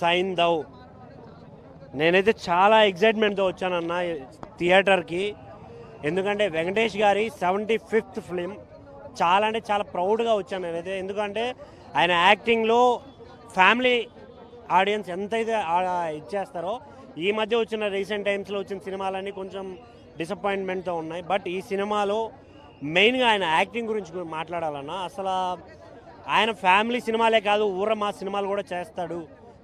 సైంధవ్ నేనైతే చాలా ఎగ్జైట్మెంట్తో వచ్చానన్న థియేటర్కి. ఎందుకంటే వెంకటేష్ గారి 75th ఫిలిం. చాలా అంటే చాలా ప్రౌడ్గా వచ్చాను నేనైతే. ఎందుకంటే ఆయన యాక్టింగ్లో ఫ్యామిలీ ఆడియన్స్ ఎంతైతే ఇచ్చేస్తారో, ఈ మధ్య వచ్చిన రీసెంట్ టైమ్స్లో వచ్చిన సినిమాలన్నీ కొంచెం డిసప్పాయింట్మెంట్తో ఉన్నాయి. బట్ ఈ సినిమాలో మెయిన్గా ఆయన యాక్టింగ్ గురించి మాట్లాడాలన్నా, అసలు ఆయన ఫ్యామిలీ సినిమాలే కాదు మా సినిమాలు కూడా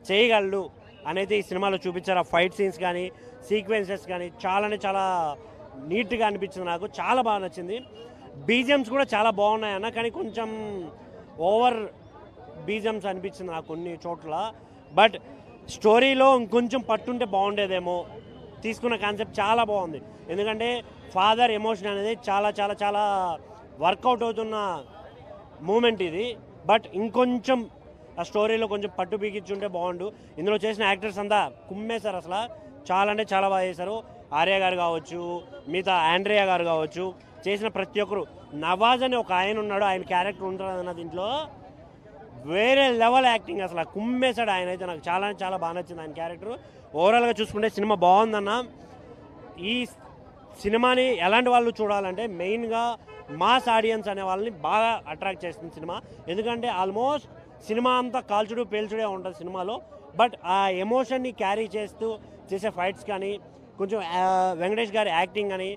చేయగలడు అనేది ఈ సినిమాలో చూపించారు. ఆ ఫైట్ సీన్స్ కానీ సీక్వెన్సెస్ కానీ చాలా అంటే చాలా నీట్గా అనిపించింది. నాకు చాలా బాగా నచ్చింది. బీజిఎమ్స్ కూడా చాలా బాగున్నాయన్న, కానీ కొంచెం ఓవర్ బీజిఎమ్స్ అనిపించింది నాకు కొన్ని చోట్ల. బట్ స్టోరీలో ఇంకొంచెం పట్టుంటే బాగుండేదేమో. తీసుకున్న కాన్సెప్ట్ చాలా బాగుంది. ఎందుకంటే ఫాదర్ ఎమోషన్ అనేది చాలా చాలా చాలా వర్కౌట్ అవుతున్న మూమెంట్ ఇది. బట్ ఇంకొంచెం ఆ స్టోరీలో కొంచెం పట్టు బీకించుంటే బాగుండు. ఇందులో చేసిన యాక్టర్స్ అంతా కుమ్మేశారు. అసలు చాలా అంటే చాలా బాగా చేశారు. ఆర్య గారు కావచ్చు, మిగతా ఆండ్రియా గారు కావచ్చు, చేసిన ప్రతి ఒక్కరు. నవాజ్ అని ఒక ఆయన ఉన్నాడు, ఆయన క్యారెక్టర్ ఉంటుందన్న దీంట్లో వేరే లెవెల్ యాక్టింగ్. అసలు కుమ్మేశాడు ఆయన అయితే. నాకు చాలా చాలా బాగా నచ్చింది ఆయన క్యారెక్టర్. ఓవరాల్గా చూసుకుంటే సినిమా బాగుందన్న. ఈ సినిమాని ఎలాంటి వాళ్ళు చూడాలంటే మెయిన్గా మాస్ ఆడియన్స్ అనే వాళ్ళని బాగా అట్రాక్ట్ చేస్తుంది సినిమా. ఎందుకంటే ఆల్మోస్ట్ సినిమా అంతా కాల్చుడు పేల్చుడే ఉంటుంది సినిమాలో. బట్ ఆ ఎమోషన్ని క్యారీ చేస్తూ చేసే ఫైట్స్ కానీ, కొంచెం వెంకటేష్ గారి యాక్టింగ్ కానీ,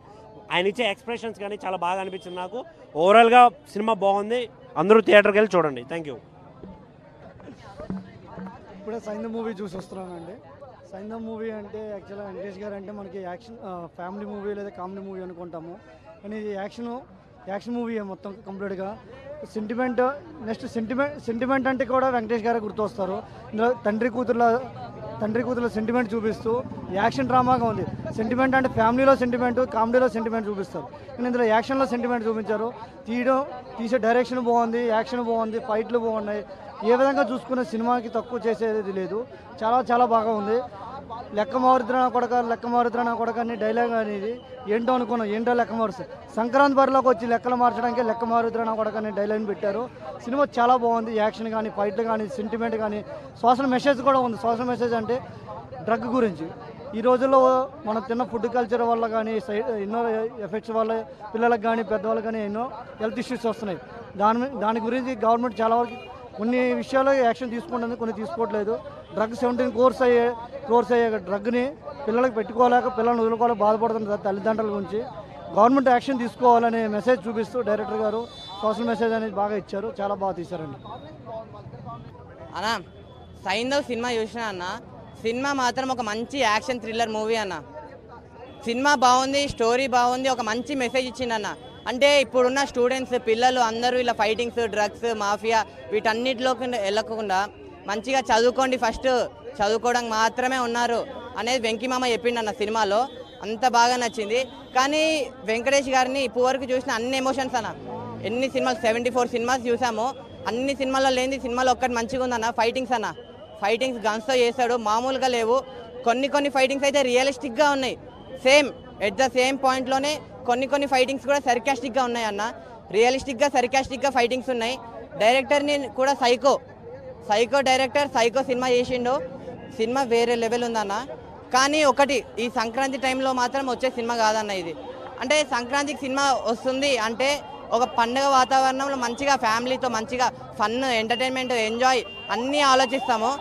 ఆయన ఇచ్చే ఎక్స్ప్రెషన్స్ కానీ చాలా బాగా అనిపించింది నాకు. ఓవరాల్గా సినిమా బాగుంది. అందరూ థియేటర్కి వెళ్ళి చూడండి. Thank you. ఇప్పుడే సైంధవ్ మూవీ చూసి వస్తున్నానండి. సైంధవ్ మూవీ అంటే యాక్చువల్గా వెంకటేష్ గారు అంటే మనకి యాక్షన్ ఫ్యామిలీ మూవీ లేదా కామెడీ మూవీ అనుకుంటాము, కానీ ఇది యాక్షన్ మూవీ మొత్తం కంప్లీట్గా. నెక్స్ట్ సెంటిమెంట్ అంటే కూడా వెంకటేష్ గారే గుర్తొస్తారు. ఇందులో తండ్రి కూతుర్ల సెంటిమెంట్ చూపిస్తూ యాక్షన్ డ్రామాగా ఉంది. సెంటిమెంట్ అంటే ఫ్యామిలీలో సెంటిమెంట్, కామెడీలో సెంటిమెంట్ చూపిస్తారు, కానీ ఇందులో యాక్షన్లో సెంటిమెంట్ చూపించారు. తీసే డైరెక్షన్ బాగుంది, యాక్షన్ బాగుంది, ఫైట్లు బాగున్నాయి. ఏ విధంగా చూసుకున్న సినిమాకి తక్కువ చేసేది లేదు. చాలా చాలా బాగా ఉంది. లెక్క మారుద్ర నా కొడక అని డైలాగ్ అనేది ఏంటో అనుకున్నాం. ఏంటో లెక్క మారుస్తారు. సంక్రాంతి బరిలోకి వచ్చి లెక్కలు మార్చడానికి లెక్క మారుద్ర నా కొడక అని డైలాగ్ పెట్టారు. సినిమా చాలా బాగుంది. యాక్షన్ కానీ, ఫైట్లు కానీ, సెంటిమెంట్ కానీ, సోషల్ మెసేజ్ కూడా ఉంది. సోషల్ మెసేజ్ అంటే డ్రగ్ గురించి. ఈ రోజుల్లో మనం తిన్న ఫుడ్ కల్చర్ వల్ల కానీ, ఎన్నో ఎఫెక్ట్స్ వల్ల పిల్లలకు కానీ పెద్దవాళ్ళకి కానీ ఎన్నో హెల్త్ ఇష్యూస్ వస్తున్నాయి. దాని గురించి గవర్నమెంట్ చాలా వరకు కొన్ని విషయాల్లో యాక్షన్ తీసుకుంటుంది, కొన్ని తీసుకోవట్లేదు. డ్రగ్ 17 క్రోర్స్ అయ్యే డ్రగ్ని పిల్లలకు పెట్టుకోలేక పిల్లల్ని వదులుకోలేక బాధపడుతున్న తల్లిదండ్రుల గురించి గవర్నమెంట్ యాక్షన్ తీసుకోవాలనే మెసేజ్ చూపిస్తూ డైరెక్టర్ గారు సోషల్ మెసేజ్ అనేది బాగా ఇచ్చారు. చాలా బాగా తీశారండి. అన్న సైంధవ్ సినిమా చూసినా అన్న, సినిమా మాత్రం ఒక మంచి యాక్షన్ థ్రిల్లర్ మూవీ అన్న. సినిమా బాగుంది, స్టోరీ బాగుంది, ఒక మంచి మెసేజ్ ఇచ్చిందన్న. అంటే ఇప్పుడున్న స్టూడెంట్స్ పిల్లలు అందరూ ఇలా ఫైటింగ్స్, డ్రగ్స్, మాఫియా వీటన్నిటిలోకి వెళ్ళకుండా మంచిగా చదువుకోండి, ఫస్ట్ చదువుకోవడానికి మాత్రమే ఉన్నారు అనేది వెంకీమామ చెప్పిండన్న సినిమాలో. అంత బాగా నచ్చింది. కానీ వెంకటేష్ గారిని ఇప్పుడు వరకు చూసిన అన్ని ఎమోషన్స్ అన్న, ఎన్ని సినిమాలు 74 సినిమాస్ చూసాము, అన్ని సినిమాల్లో లేని సినిమాలో ఒక్కటి మంచిగా ఉందన్న. ఫైటింగ్స్ అన్న, ఫైటింగ్స్ గన్స్తో చేస్తాడు, మామూలుగా లేవు. కొన్ని ఫైటింగ్స్ అయితే రియలిస్టిక్గా ఉన్నాయి. సేమ్ ఎట్ ద సేమ్ పాయింట్లోనే కొన్ని ఫైటింగ్స్ కూడా సర్కాస్టిక్గా ఉన్నాయి అన్న. రియలిస్టిక్గా సర్కాస్టిక్గా ఫైటింగ్స్ ఉన్నాయి. డైరెక్టర్ని కూడా సైకో డైరెక్టర్ సైకో సినిమా చేసిండు. సినిమా వేరే లెవెల్ ఉందన్న. కానీ ఒకటి, ఈ సంక్రాంతి టైంలో మాత్రం వచ్చే సినిమా కాదన్న ఇది. అంటే సంక్రాంతికి సినిమా వస్తుంది అంటే ఒక పండుగ వాతావరణంలో మంచిగా ఫ్యామిలీతో మంచిగా ఫన్, ఎంటర్టైన్మెంట్, ఎంజాయ్ అన్నీ ఆలోచిస్తాము.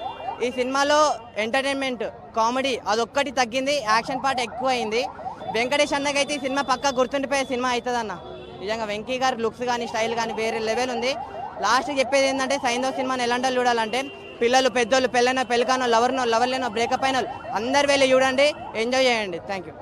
ఈ సినిమాలో ఎంటర్టైన్మెంట్, కామెడీ అదొక్కటి తగ్గింది, యాక్షన్ పార్ట్ ఎక్కువ అయింది. వెంకటేష్ అన్నకైతే ఈ సినిమా పక్కా గుర్తుండిపోయే సినిమా అవుతుందన్న. నిజంగా వెంకీ గారి లుక్స్ కానీ స్టైల్ కానీ వేరే లెవెల్ ఉంది. లాస్ట్కి చెప్పేది ఏంటంటే సైంధవ్ సినిమాని ఎలాంటి చూడాలంటే పిల్లలు, పెద్దోళ్ళు, పెళ్ళైన, పెళ్ళికానో, లవర్లేనో, బ్రేకప్ అయిన అందరు వెళ్ళి చూడండి, ఎంజాయ్ చేయండి. Thank you.